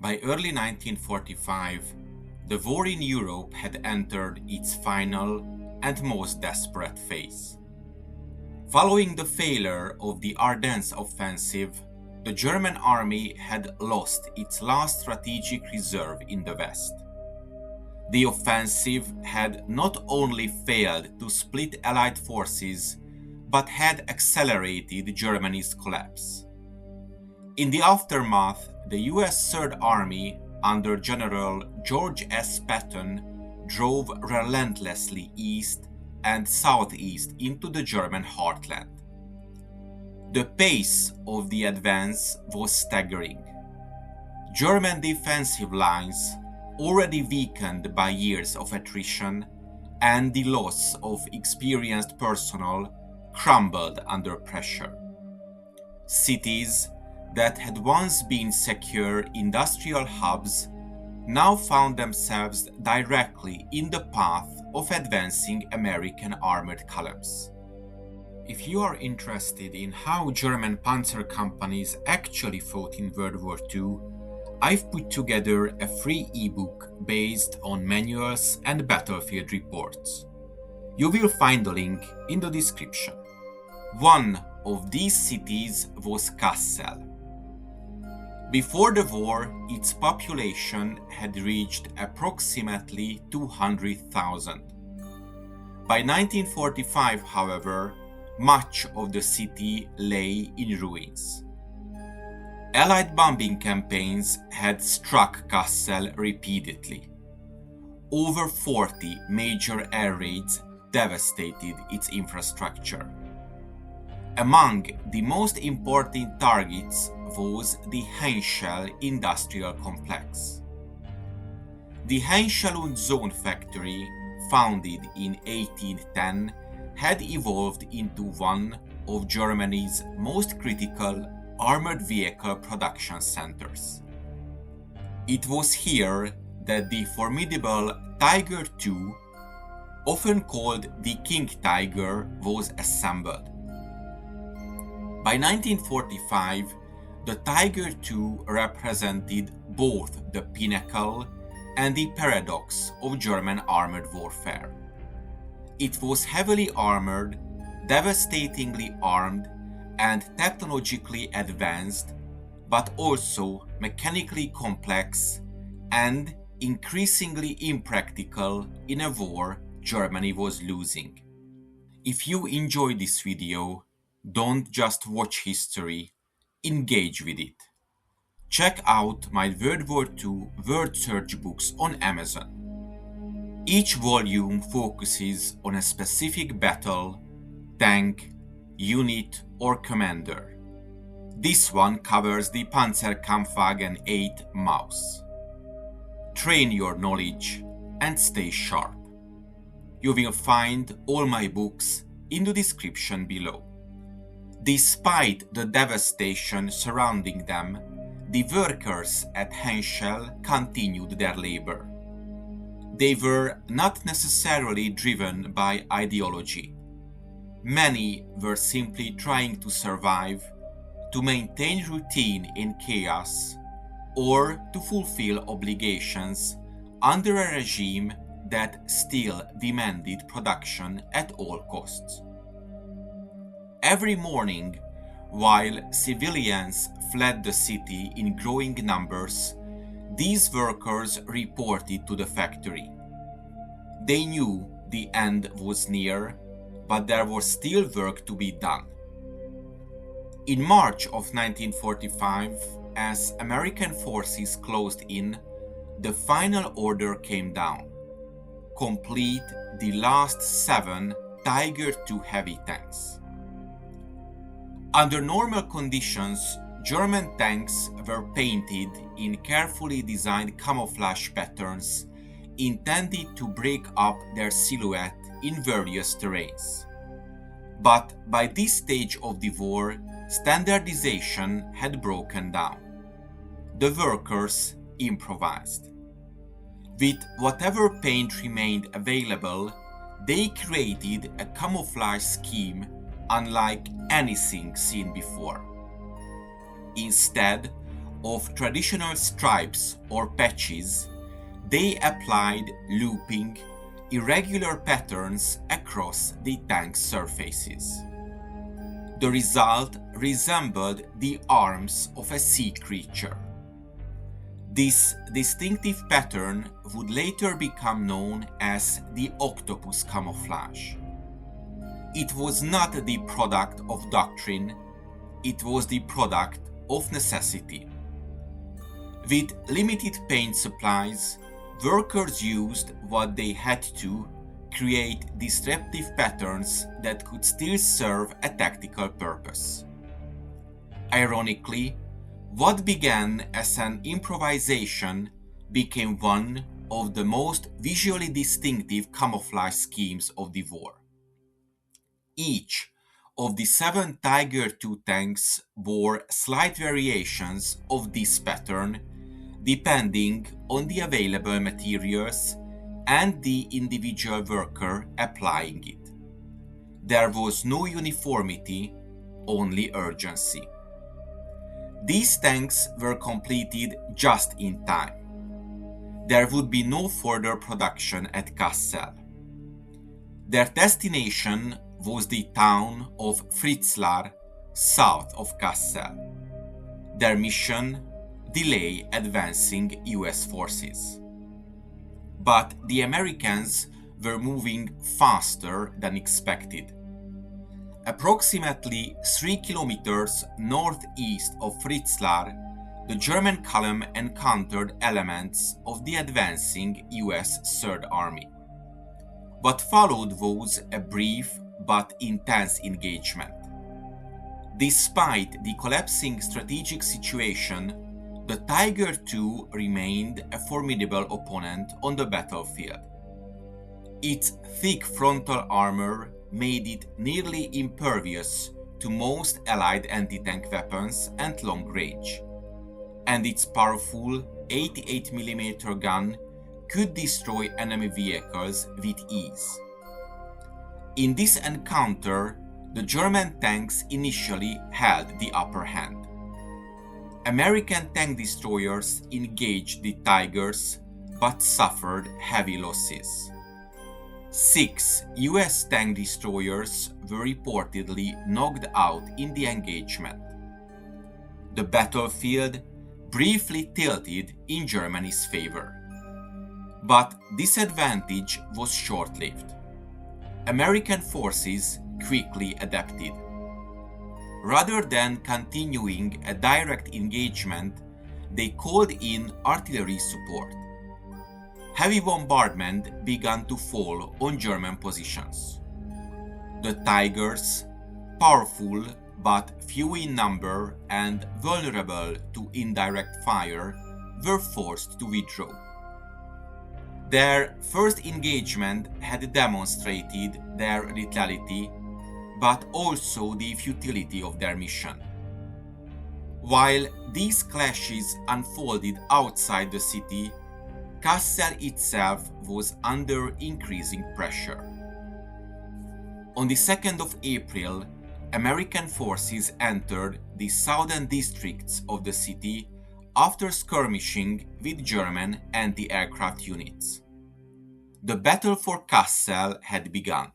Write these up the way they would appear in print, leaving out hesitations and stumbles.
By early 1945, the war in Europe had entered its final and most desperate phase. Following the failure of the Ardennes offensive, the German army had lost its last strategic reserve in the West. The offensive had not only failed to split Allied forces, but had accelerated Germany's collapse. In the aftermath, the US Third Army under General George S. Patton drove relentlessly east and southeast into the German heartland. The pace of the advance was staggering. German defensive lines, already weakened by years of attrition and the loss of experienced personnel, crumbled under pressure. Cities that had once been secure industrial hubs now found themselves directly in the path of advancing American armored columns. If you are interested in how German panzer companies actually fought in World War II, I've put together a free ebook based on manuals and battlefield reports. You will find the link in the description. One of these cities was Kassel. Before the war, its population had reached approximately 200,000. By 1945, however, much of the city lay in ruins. Allied bombing campaigns had struck Kassel repeatedly. Over 40 major air raids devastated its infrastructure. Among the most important targets was the Henschel industrial complex. The Henschel und Sohn factory, founded in 1810, had evolved into one of Germany's most critical armored vehicle production centers. It was here that the formidable Tiger II, often called the King Tiger, was assembled. By 1945, the Tiger II represented both the pinnacle and the paradox of German armored warfare. It was heavily armored, devastatingly armed, and technologically advanced, but also mechanically complex and increasingly impractical in a war Germany was losing. If you enjoyed this video, don't just watch history, engage with it. Check out my World War II word search books on Amazon. Each volume focuses on a specific battle, tank, unit, or commander. This one covers the Panzer Kampfwagen 8 Maus. Train your knowledge and stay sharp. You will find all my books in the description below. Despite the devastation surrounding them, the workers at Henschel continued their labor. They were not necessarily driven by ideology. Many were simply trying to survive, to maintain routine in chaos, or to fulfill obligations under a regime that still demanded production at all costs. Every morning, while civilians fled the city in growing numbers, these workers reported to the factory. They knew the end was near, but there was still work to be done. In March of 1945, as American forces closed in, the final order came down: complete the last 7 Tiger II heavy tanks. Under normal conditions, German tanks were painted in carefully designed camouflage patterns intended to break up their silhouette in various terrains. But by this stage of the war, standardization had broken down. The workers improvised. With whatever paint remained available, they created a camouflage scheme unlike anything seen before. Instead, of traditional stripes or patches, they applied looping, irregular patterns across the tank's surfaces. The result resembled the arms of a sea creature. This distinctive pattern would later become known as the Octopus Camouflage. It was not the product of doctrine, it was the product of necessity. With limited paint supplies, workers used what they had to create disruptive patterns that could still serve a tactical purpose. Ironically, what began as an improvisation became one of the most visually distinctive camouflage schemes of the war. Each of the 7 Tiger II tanks bore slight variations of this pattern depending on the available materials and the individual worker applying it. There was no uniformity, only urgency. These tanks were completed just in time. There would be no further production at Kassel. Their destination was the town of Fritzlar, south of Kassel. Their mission: delay advancing US forces. But the Americans were moving faster than expected. Approximately 3 kilometers northeast of Fritzlar, the German column encountered elements of the advancing US Third Army. What followed was a brief but intense engagement. Despite the collapsing strategic situation, the Tiger II remained a formidable opponent on the battlefield. Its thick frontal armor made it nearly impervious to most Allied anti-tank weapons and long range, and its powerful 88mm gun could destroy enemy vehicles with ease. In this encounter, the German tanks initially held the upper hand. American tank destroyers engaged the Tigers but suffered heavy losses. 6 US tank destroyers were reportedly knocked out in the engagement. The battlefield briefly tilted in Germany's favor. But this advantage was short-lived. American forces quickly adapted. Rather than continuing a direct engagement, they called in artillery support. Heavy bombardment began to fall on German positions. The Tigers, powerful but few in number and vulnerable to indirect fire, were forced to withdraw. Their first engagement had demonstrated their lethality, but also the futility of their mission. While these clashes unfolded outside the city, Kassel itself was under increasing pressure. On the 2nd of April, American forces entered the southern districts of the city after skirmishing with German anti-aircraft units. The battle for Kassel had begun.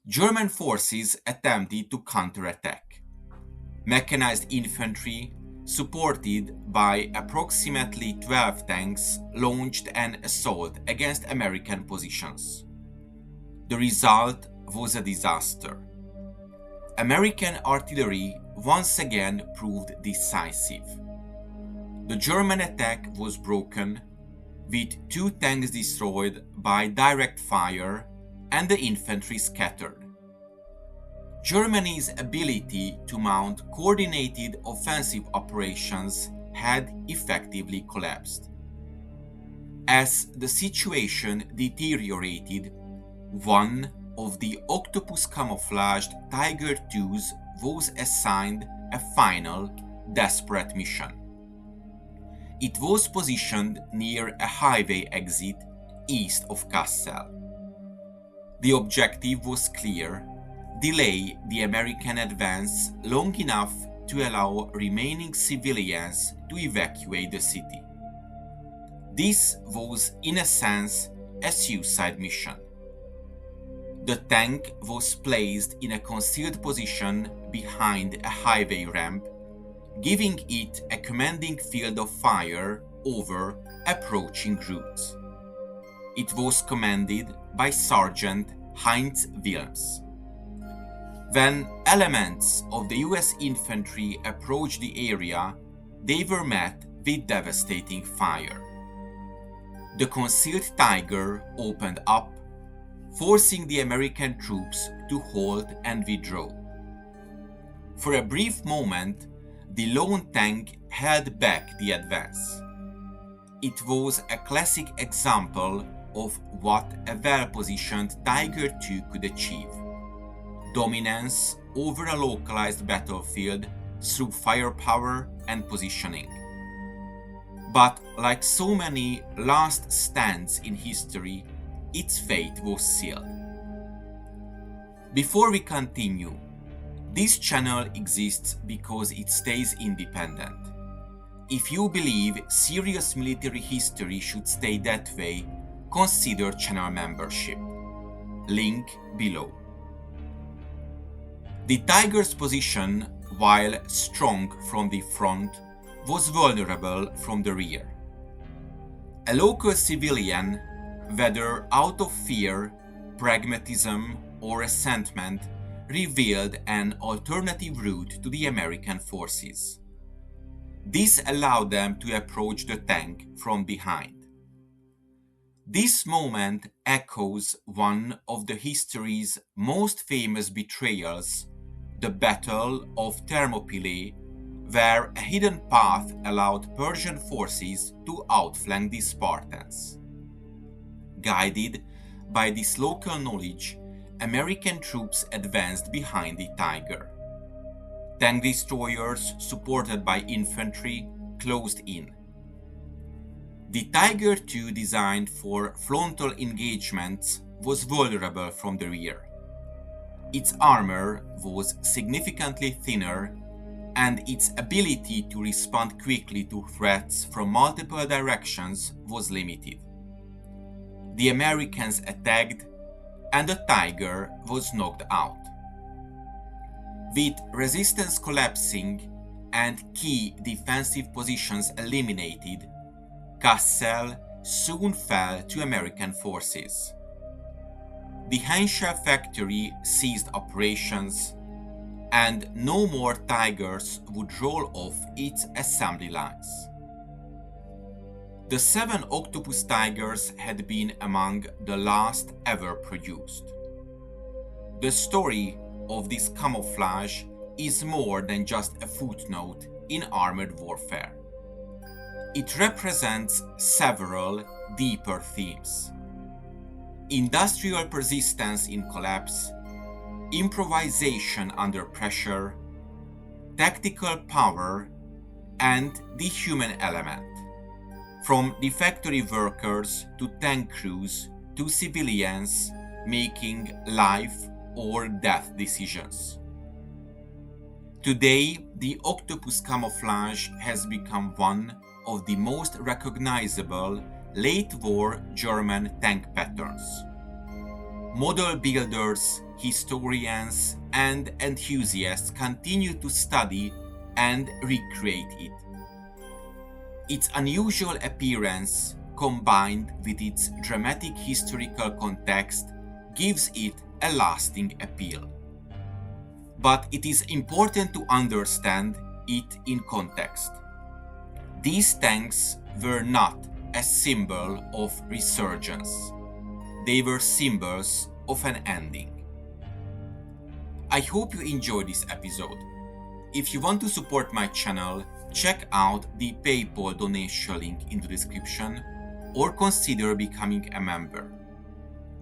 German forces attempted to counterattack. Mechanized infantry, supported by approximately 12 tanks, launched an assault against American positions. The result was a disaster. American artillery once again proved decisive. The German attack was broken, with 2 tanks destroyed by direct fire and the infantry scattered. Germany's ability to mount coordinated offensive operations had effectively collapsed. As the situation deteriorated, one of the Octopus Camouflaged Tiger IIs was assigned a final, desperate mission. It was positioned near a highway exit east of Kassel. The objective was clear: delay the American advance long enough to allow remaining civilians to evacuate the city. This was, in a sense, a suicide mission. The tank was placed in a concealed position behind a highway ramp, giving it a commanding field of fire over approaching routes. It was commanded by Sergeant Heinz Wilms. When elements of the US infantry approached the area, they were met with devastating fire. The concealed Tiger opened up, forcing the American troops to halt and withdraw. For a brief moment, the lone tank held back the advance. It was a classic example of what a well-positioned Tiger II could achieve: dominance over a localized battlefield through firepower and positioning. But like so many last stands in history, its fate was sealed. Before we continue, this channel exists because it stays independent. If you believe serious military history should stay that way, consider channel membership. Link below. The Tiger's position, while strong from the front, was vulnerable from the rear. A local civilian, whether out of fear, pragmatism, or resentment, revealed an alternative route to the American forces. This allowed them to approach the tank from behind. This moment echoes one of the history's most famous betrayals, the Battle of Thermopylae, where a hidden path allowed Persian forces to outflank the Spartans. Guided by this local knowledge, American troops advanced behind the Tiger. Tank destroyers, supported by infantry, closed in. The Tiger II, designed for frontal engagements, was vulnerable from the rear. Its armor was significantly thinner, and its ability to respond quickly to threats from multiple directions was limited. The Americans attacked, and the Tiger was knocked out. With resistance collapsing and key defensive positions eliminated, Kassel soon fell to American forces. The Henschel factory ceased operations, and no more Tigers would roll off its assembly lines. The 7 Octopus Tigers had been among the last ever produced. The story of this camouflage is more than just a footnote in armored warfare. It represents several deeper themes: industrial persistence in collapse, improvisation under pressure, tactical power, and the human element. From the factory workers to tank crews to civilians making life or death decisions. Today, the Octopus Camouflage has become one of the most recognizable late-war German tank patterns. Model builders, historians, and enthusiasts continue to study and recreate it. Its unusual appearance, combined with its dramatic historical context, gives it a lasting appeal. But it is important to understand it in context. These tanks were not a symbol of resurgence. They were symbols of an ending. I hope you enjoyed this episode. If you want to support my channel, check out the PayPal donation link in the description or consider becoming a member.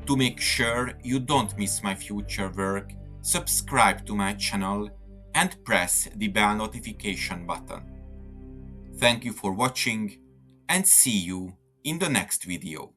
To make sure you don't miss my future work, subscribe to my channel and press the bell notification button. Thank you for watching and see you in the next video.